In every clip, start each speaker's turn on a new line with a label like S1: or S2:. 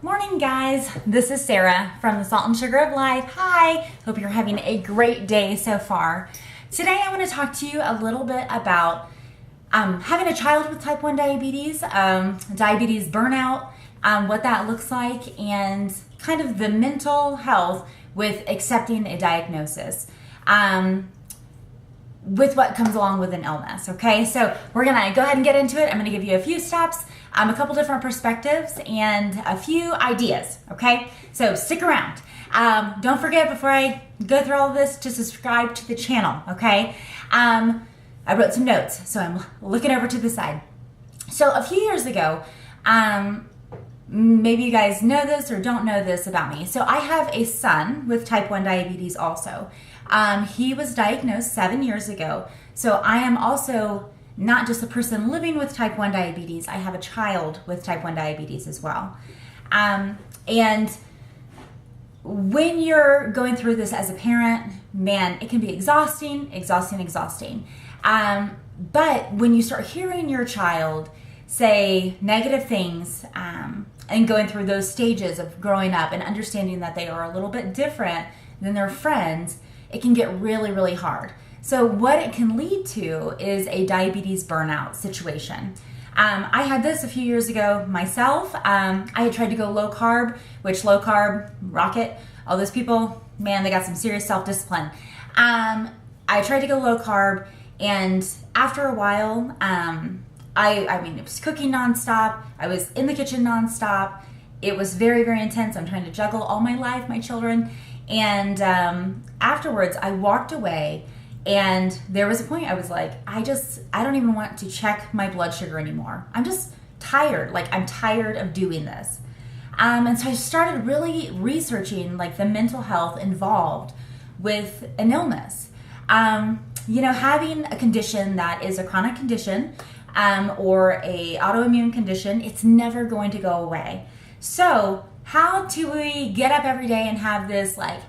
S1: Morning, guys. This is Sarah from the Salt and Sugar of Life. Hi. Hope you're having a great day so far. Today, I want to talk to you a little bit about having a child with type 1 diabetes, diabetes burnout, what that looks like, and kind of the mental health with accepting a diagnosis. With what comes along with an illness, okay? So we're gonna go ahead and get into it. I'm gonna give you a few steps, a couple different perspectives, and a few ideas, okay? So stick around. Don't forget, before I go through all of this, to subscribe to the channel, okay? I wrote some notes, so I'm looking over to the side. So a few years ago, maybe you guys know this or don't know this about me. So I have a son with type 1 diabetes also. He was diagnosed 7 years ago. So I am also not just a person living with type 1 diabetes, I have a child with type 1 diabetes as well. And when you're going through this as a parent, man, it can be exhausting. But when you start hearing your child say negative things, and going through those stages of growing up and understanding that they are a little bit different than their friends, it can get really, really hard. So what it can lead to is a diabetes burnout situation. I had this a few years ago myself. I had tried to go low carb, which low carb, rocket, all those people, man, they got some serious self-discipline. I tried to go low carb, and after a while, I mean, it was cooking nonstop. I was in the kitchen nonstop. It was very, very intense. I'm trying to juggle all my life, my children. And afterwards, I walked away, and there was a point I was like, I don't even want to check my blood sugar anymore. I'm just tired. Like, I'm tired of doing this. And so I started really researching like the mental health involved with an illness. Having a condition that is a chronic condition, or a autoimmune condition, it's never going to go away. So how do we get up every day and have this like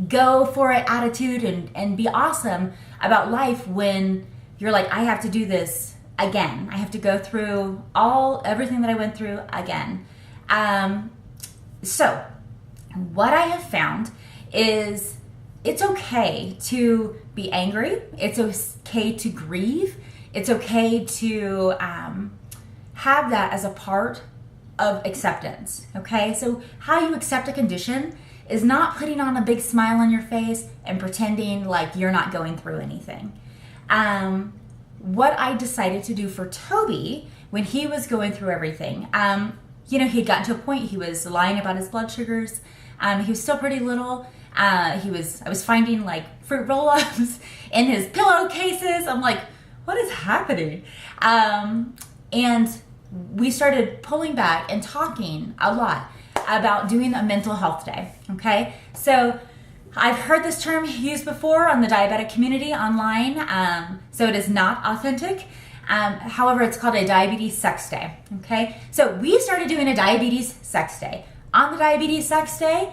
S1: go for it attitude and be awesome about life when you're like, I have to do this again. I have to go through everything that I went through again. So what I have found is it's okay to be angry. It's okay to grieve. It's okay to have that as a part of acceptance, okay? So how you accept a condition is not putting on a big smile on your face and pretending like you're not going through anything. What I decided to do for Toby when he was going through everything, he had gotten to a point, he was lying about his blood sugars. He was still pretty little. I was finding like fruit roll-ups in his pillowcases. I'm like, what is happening? And we started pulling back and talking a lot about doing a mental health day, okay? So I've heard this term used before on the diabetic community online, so it is not authentic. However, it's called a diabetes sex day, okay? So we started doing a diabetes sex day. On the diabetes sex day,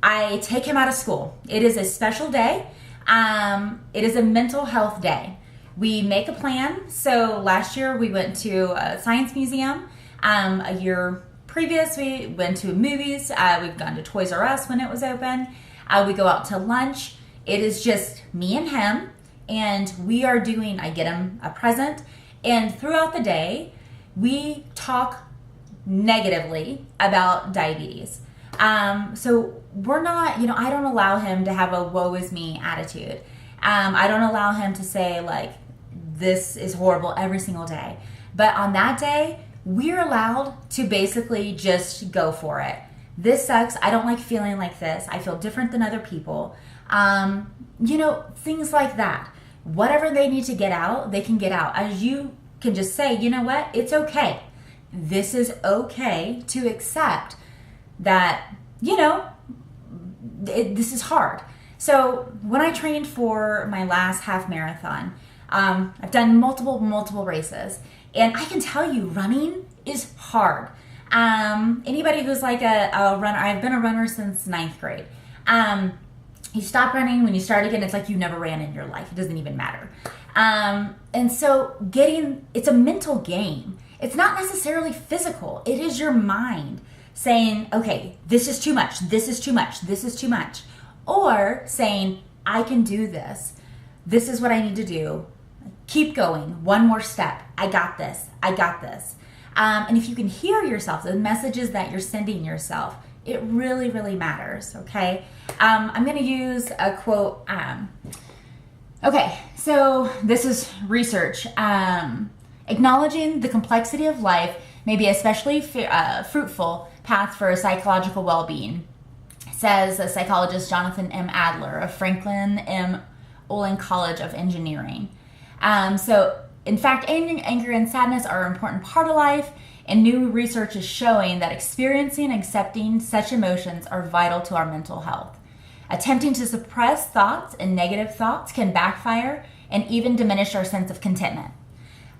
S1: I take him out of school. It is a special day. It is a mental health day. We make a plan. So last year we went to a science museum. A year previous we went to movies. We've gone to Toys R Us when it was open. We go out to lunch. It is just me and him, and I get him a present, and throughout the day we talk negatively about diabetes. So we're not, I don't allow him to have a woe is me attitude. I don't allow him to say like, this is horrible every single day. But on that day, we're allowed to basically just go for it. This sucks. I don't like feeling like this. I feel different than other people. Things like that. Whatever they need to get out, they can get out. As you can just say, you know what? It's okay. This is okay to accept that, this is hard. So when I trained for my last half marathon, I've done multiple races, and I can tell you running is hard. Anybody who's like a runner, I've been a runner since 9th grade. You stop running, when you start again, it's like you never ran in your life. It doesn't even matter. And so it's a mental game. It's not necessarily physical. It is your mind. saying, okay, this is too much, this is too much, this is too much. Or saying, I can do this. This is what I need to do. Keep going. One more step. I got this. I got this. And if you can hear yourself, the messages that you're sending yourself, it really, really matters, okay? I'm going to use a quote. Okay, so this is research. Acknowledging the complexity of life may be especially fruitful path for psychological well-being, says psychologist Jonathan M. Adler of Franklin M. Olin College of Engineering. So, in fact, anger and sadness are an important part of life, and new research is showing that experiencing and accepting such emotions are vital to our mental health. Attempting to suppress thoughts and negative thoughts can backfire and even diminish our sense of contentment.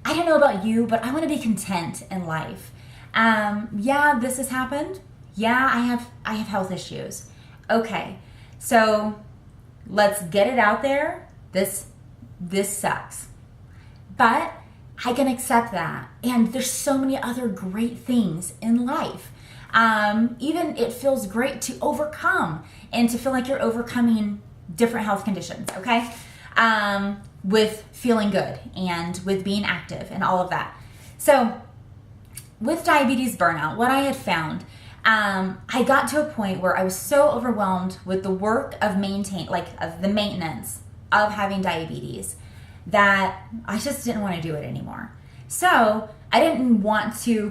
S1: I don't know about you, but I want to be content in life. Yeah, this has happened. Yeah, I have health issues. Okay, so let's get it out there. This sucks. But I can accept that. And there's so many other great things in life. Even it feels great to overcome and to feel like you're overcoming different health conditions, okay? With feeling good and with being active and all of that. So with diabetes burnout, what I had found, I got to a point where I was so overwhelmed with the work of of the maintenance of having diabetes that I just didn't want to do it anymore. So I didn't want to,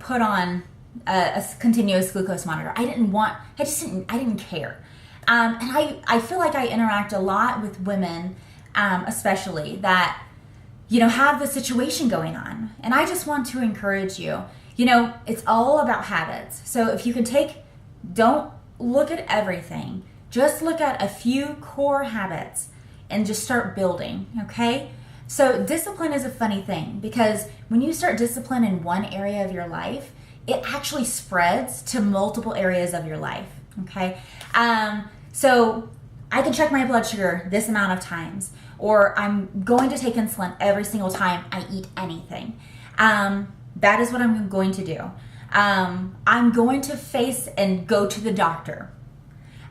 S1: put on a continuous glucose monitor. I didn't care. And I feel like I interact a lot with women, especially that, have the situation going on. And I just want to encourage you, it's all about habits. So if you can don't look at everything, just look at a few core habits and just start building, okay? So discipline is a funny thing because when you start discipline in one area of your life, it actually spreads to multiple areas of your life, okay? So I can check my blood sugar this amount of times, or I'm going to take insulin every single time I eat anything. That is what I'm going to do. I'm going to face and go to the doctor.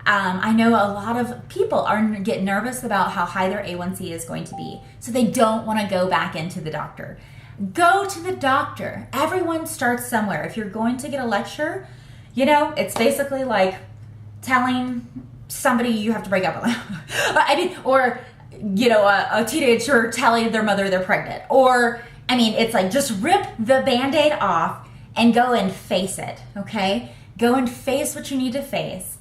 S1: I know a lot of people get nervous about how high their A1C is going to be, so they don't want to go back into the doctor. Go to the doctor. Everyone starts somewhere. If you're going to get a lecture, it's basically like telling somebody you have to break up with. Or a teenager telling their mother they're pregnant. Or, it's like just rip the Band-Aid off and go and face it, okay? Go and face what you need to face.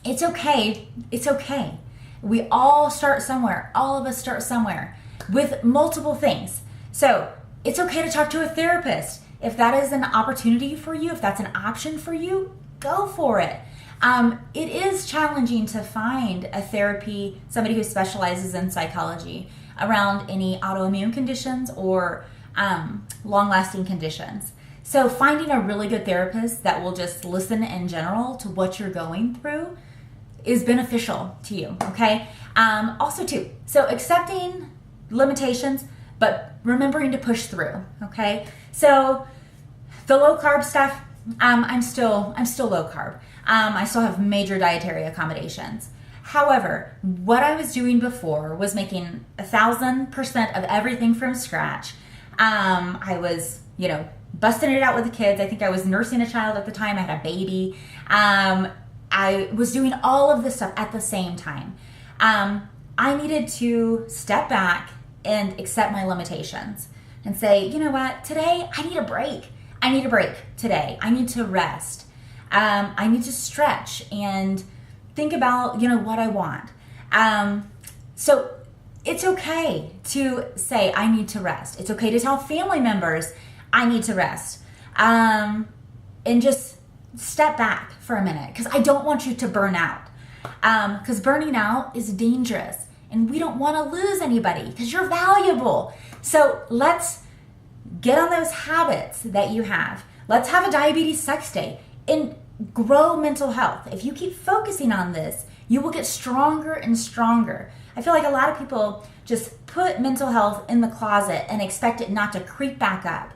S1: It's okay. It's okay. We all start somewhere. All of us start somewhere with multiple things. So it's okay to talk to a therapist. If that is an opportunity for you, if that's an option for you, go for it. It is challenging to find a therapy, somebody who specializes in psychology around any autoimmune conditions or long-lasting conditions. So finding a really good therapist that will just listen in general to what you're going through is beneficial to you, okay? Also too, so accepting limitations, but remembering to push through, okay? So the low carb stuff, I'm still low carb. I still have major dietary accommodations. However, what I was doing before was making 1,000% of everything from scratch. I was, busting it out with the kids. I think I was nursing a child at the time. I had a baby. I was doing all of this stuff at the same time. I needed to step back and accept my limitations and say, you know what, today I need a break. I need a break today. I need to rest. I need to stretch and think about, what I want. So it's okay to say, I need to rest. It's okay to tell family members, I need to rest. And just step back for a minute because I don't want you to burn out. Because burning out is dangerous and we don't want to lose anybody because you're valuable. So let's get on those habits that you have. Let's have a diabetes sex day and grow mental health. If you keep focusing on this, you will get stronger and stronger. I feel like a lot of people just put mental health in the closet and expect it not to creep back up.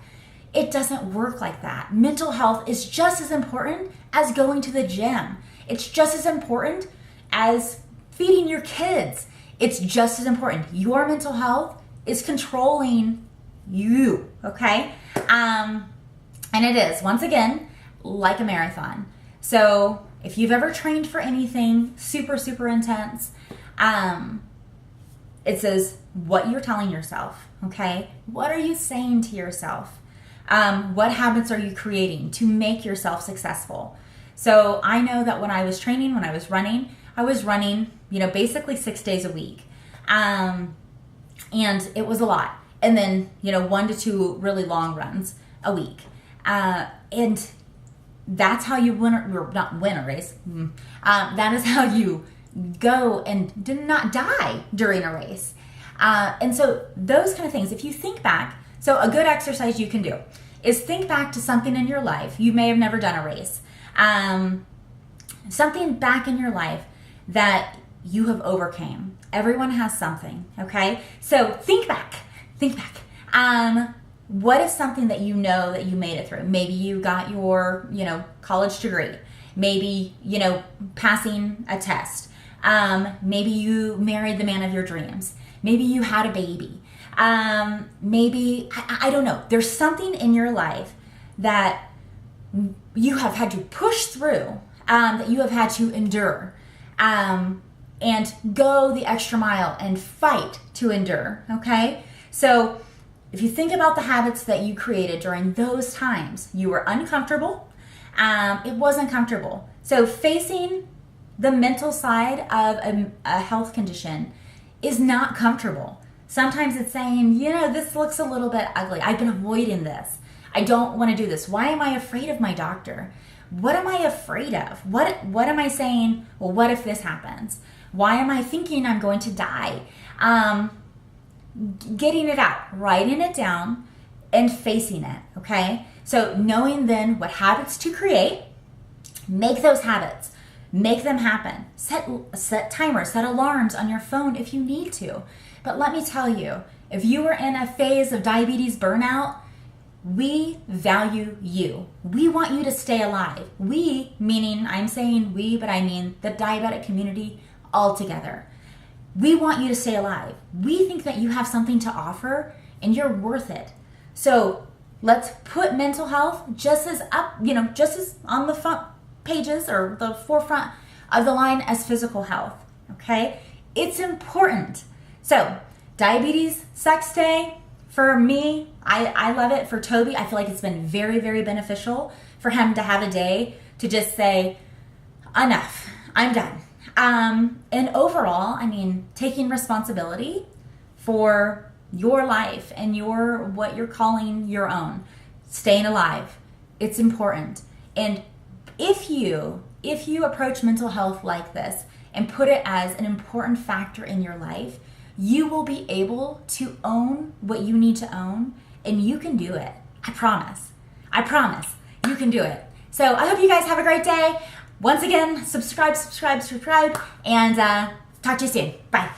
S1: It doesn't work like that. Mental health is just as important as going to the gym. It's just as important as feeding your kids. It's just as important. Your mental health is controlling you, okay? And it is, once again, like a marathon. So if you've ever trained for anything super, super intense, it says what you're telling yourself, okay? What are you saying to yourself? What habits are you creating to make yourself successful? So I know that when I was training, when I was running, basically 6 days a week. And it was a lot. And then, 1 to 2 really long runs a week. And that's how you not win a race. That is how you go and do not die during a race. And so those kind of things, if you think back, so a good exercise you can do is think back to something in your life. You may have never done a race. Something back in your life that you have overcame. Everyone has something, okay? So think back. What is something that you know that you made it through? Maybe you got your, college degree. Maybe, passing a test. Maybe you married the man of your dreams. Maybe you had a baby. Maybe, I don't know. There's something in your life that you have had to push through, that you have had to endure, and go the extra mile and fight to endure, okay? So if you think about the habits that you created during those times, you were uncomfortable. It wasn't comfortable. So facing the mental side of a health condition is not comfortable. Sometimes it's saying, this looks a little bit ugly. I've been avoiding this. I don't want to do this. Why am I afraid of my doctor? What am I afraid of? What am I saying? Well, what if this happens? Why am I thinking I'm going to die? Getting it out, writing it down, and facing it, okay? So knowing then what habits to create, make those habits, make them happen. Set timers, set alarms on your phone if you need to. But let me tell you, if you are in a phase of diabetes burnout, we value you. We want you to stay alive. We, meaning I'm saying we, but I mean the diabetic community altogether. We want you to stay alive. We think that you have something to offer and you're worth it. So let's put mental health just as on the front pages or the forefront of the line as physical health, okay? It's important. So diabetes sex day, for me, I love it. For Toby, I feel like it's been very, very beneficial for him to have a day to just say, enough, I'm done. And overall, taking responsibility for your life and what you're calling your own, staying alive, it's important. And if you approach mental health like this and put it as an important factor in your life, you will be able to own what you need to own, and you can do it. I promise you can do it. So I hope you guys have a great day. Once again, subscribe, and talk to you soon. Bye.